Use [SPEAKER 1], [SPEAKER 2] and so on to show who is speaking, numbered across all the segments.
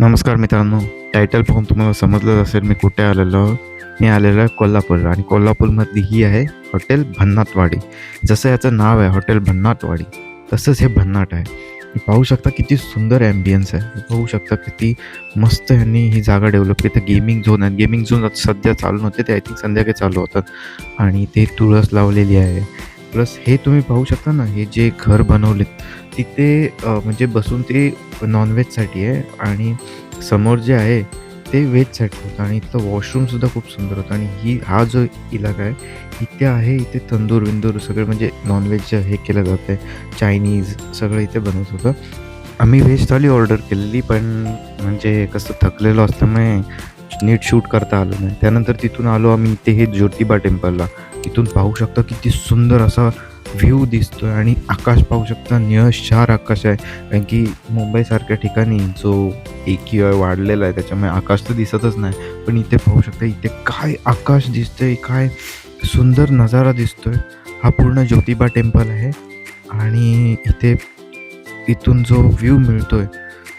[SPEAKER 1] नमस्कार मित्रांनो. टायटल पाहून तुम्हाला समजलं असेल मी कुठे आलेलो आहो. मी आलेलो आहे कोल्हापूरला आणि कोल्हापूरमधली ही आहे हॉटेल भन्नाटवाडी. जसं याचं नाव आहे हॉटेल भन्नाटवाडी, तसंच हे भन्नाट आहे. हे पाहू शकता किती सुंदर ॲम्बियन्स आहे. हे पाहू शकता किती मस्त ह्यांनी ही जागा डेव्हलप केली. तर गेमिंग झोन आहे. गेमिंग झोन आता सध्या चालू नव्हते, ते आय थिंक संध्याकाळी चालू होतात आणि ते तुळस लावलेली आहे. प्लस हे तुम्ही पाहू शकता ना, हे जे घर बनवलेत तिथे म्हणजे बसून ते नॉनव्हेजसाठी आहे आणि समोर जे आहे ते व्हेजसाठी होतं आणि इथलं वॉशरूमसुद्धा खूप सुंदर होतं. आणि हा जो इलाका आहे इथे आहे, इथे तंदूर विंदूर सगळं म्हणजे नॉनव्हेज हे केलं जातं आहे, चायनीज सगळं इथे बनवत होतं. आम्ही व्हेज थाली ऑर्डर केलेली, पण म्हणजे कसं थकलेलो असल्यामुळे नीट शूट करता आलं नाही. त्यानंतर तिथून आलो आम्ही इथे हे ज्योतिबा टेम्पलला. इथून पाहू शकता किती सुंदर असा व्ह्यू दिसतोय आणि आकाश पाहू शकता, निळशार आकाश आहे. कारण की मुंबईसारख्या ठिकाणी जो AQI वाढलेला आहे त्याच्यामुळे आकाश तर दिसतच नाही. पण इथे पाहू शकता, इथे काय आकाश दिसतंय, काय सुंदर नजारा दिसतोय. हा पूर्ण ज्योतिबा टेम्पल आहे आणि इथून जो व्ह्यू मिळतोय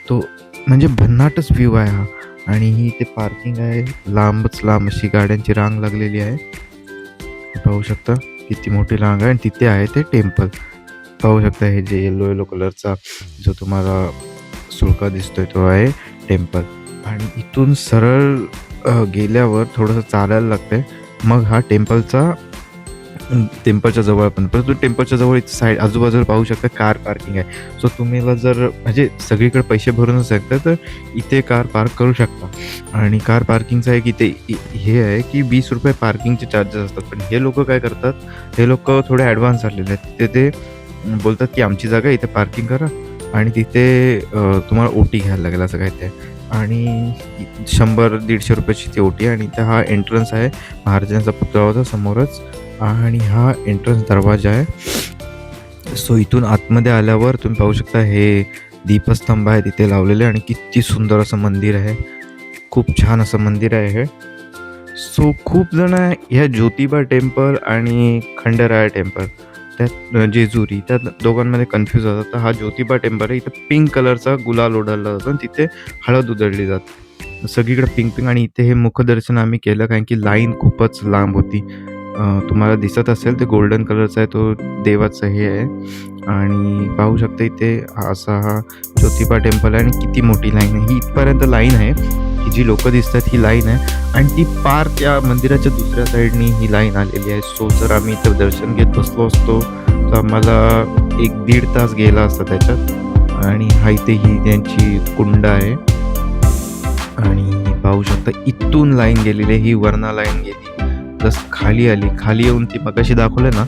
[SPEAKER 1] तो म्हणजे भन्नाटच व्ह्यू आहे हा. आणि ही इथे पार्किंग आहे, लांबच लांब अशी गाड्यांची रांग लागलेली आहे. पाहू शकता किती मोठी रांग आहे आणि तिथे आहे ते टेम्पल. पाहू शकता हे जे येलो कलरचा जो तुम्हाला सुळका दिसतोय तो आहे टेम्पल. आणि इथून सरळ गेल्यावर थोडंसं चालायला लागतंय, मग हा टेम्पलच्या जवळ पण. परंतु टेम्पलच्या जवळ इथे साईड आजूबाजूला पाहू शकता कार पार्किंग आहे. सो तुम्हाला जर म्हणजे सगळीकडे पैसे भरूनच शकता तर इथे कार पार्क करू शकता. आणि कार पार्किंगचं आहे की ते हे आहे की ₹20 पार्किंगचे चार्जेस असतात. पण हे लोकं काय करतात, हे लोकं थोडे ॲडव्हान्स झालेले आहेत. तिथे ते बोलतात की आमची जागा इथे पार्किंग करा आणि तिथे तुम्हाला ओटी घ्यायला लागेल असं काय ते. आणि ₹100-150ची ती ओटी. आणि इथं हा एंट्रन्स आहे महाराजांचा पुतळा होता समोरच आणि हा एंट्रन्स दरवाजा आहे. सो इथून आतमध्ये आल्यावर तुम्ही पाहू शकता हे दीपस्तंभ आहे तिथे लावलेले आणि किती सुंदर असं मंदिर आहे. खूप छान असं मंदिर आहे हे. सो खूप जण ह्या ज्योतिबा टेम्पल आणि खंडेराया टेम्पल त्यात जेजुरी त्या दोघांमध्ये कन्फ्यूज होतात. तर हा ज्योतिबा टेम्पल आहे. इथं पिंक कलरचा गुलाल उडवला जातो आणि तिथे हळद उधळली जाते. सगळीकडे पिंक आणि इथे हे मुखदर्शन आम्ही केलं कारण की लाईन खूपच लांब होती. तुम्हाला दिसत असेल ते गोल्डन कलरचा आहे, तो देवाचं हे आहे. आणि पाहू शकता इथे हा ज्योतिबा टेम्पल आहे आणि किती मोठी लाईन आहे. ही इथपर्यंत लाईन आहे, ही जी लोकं दिसतात ही लाईन आहे आणि ती पार त्या मंदिराच्या दुसऱ्या साईडनी ही लाईन आलेली आहे. सो जर आम्ही इथं दर्शन घेत बसलो असतो तर आम्हाला 1-1.5 तास गेला असता त्याच्यात. आणि हा इथे ही त्यांची कुंड आहे आणि पाहू शकता इथून लाईन गेलेली आहे. ही वरना लाईन गेली, जस्ट खाली आली, खाली येऊन ती मगाशी दाखवलं ना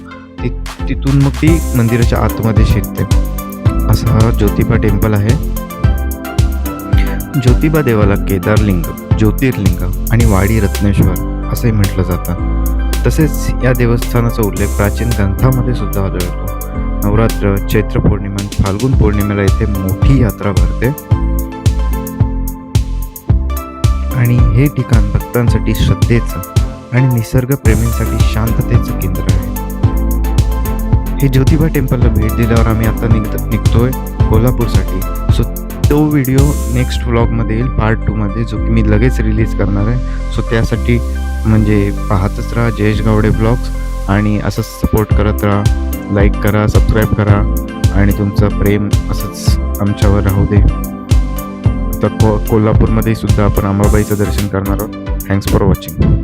[SPEAKER 1] तिथून मग ती मंदिराच्या आतमध्ये शिरते. असा हा ज्योतिबा टेम्पल आहे. ज्योतिबा देवाला केदारलिंग, ज्योतिर्लिंग आणि वाडी रत्नेश्वर असंही म्हटलं जातं. तसेच या देवस्थानाचा उल्लेख प्राचीन ग्रंथामध्ये सुद्धा आढळतो. नवरात्र, चैत्र पौर्णिमा, फाल्गुन पौर्णिमेला इथे मोठी यात्रा भरते आणि हे ठिकाण भक्तांसाठी श्रद्धेचं आणि निसर्गप्रेमींसाठी शांततेचं केंद्र आहे. हे ज्योतिबा टेम्पलला भेट दिल्यावर आम्ही आता निघतोय कोल्हापूरसाठी. सो तो व्हिडिओ नेक्स्ट व्लॉगमध्ये येईल पार्ट 2मध्ये, जो की मी लगेच रिलीज करणार आहे. सो त्यासाठी म्हणजे पाहतच राहा जयेश गावडे ब्लॉग्स आणि असंच सपोर्ट करत राहा. लाईक करा, सबस्क्राईब करा आणि तुमचं प्रेम असंच आमच्यावर राहू दे. तर कोल्हापूरमध्ये सुद्धा आपण अंबाबाईचं दर्शन करणार आहोत. Thanks for watching.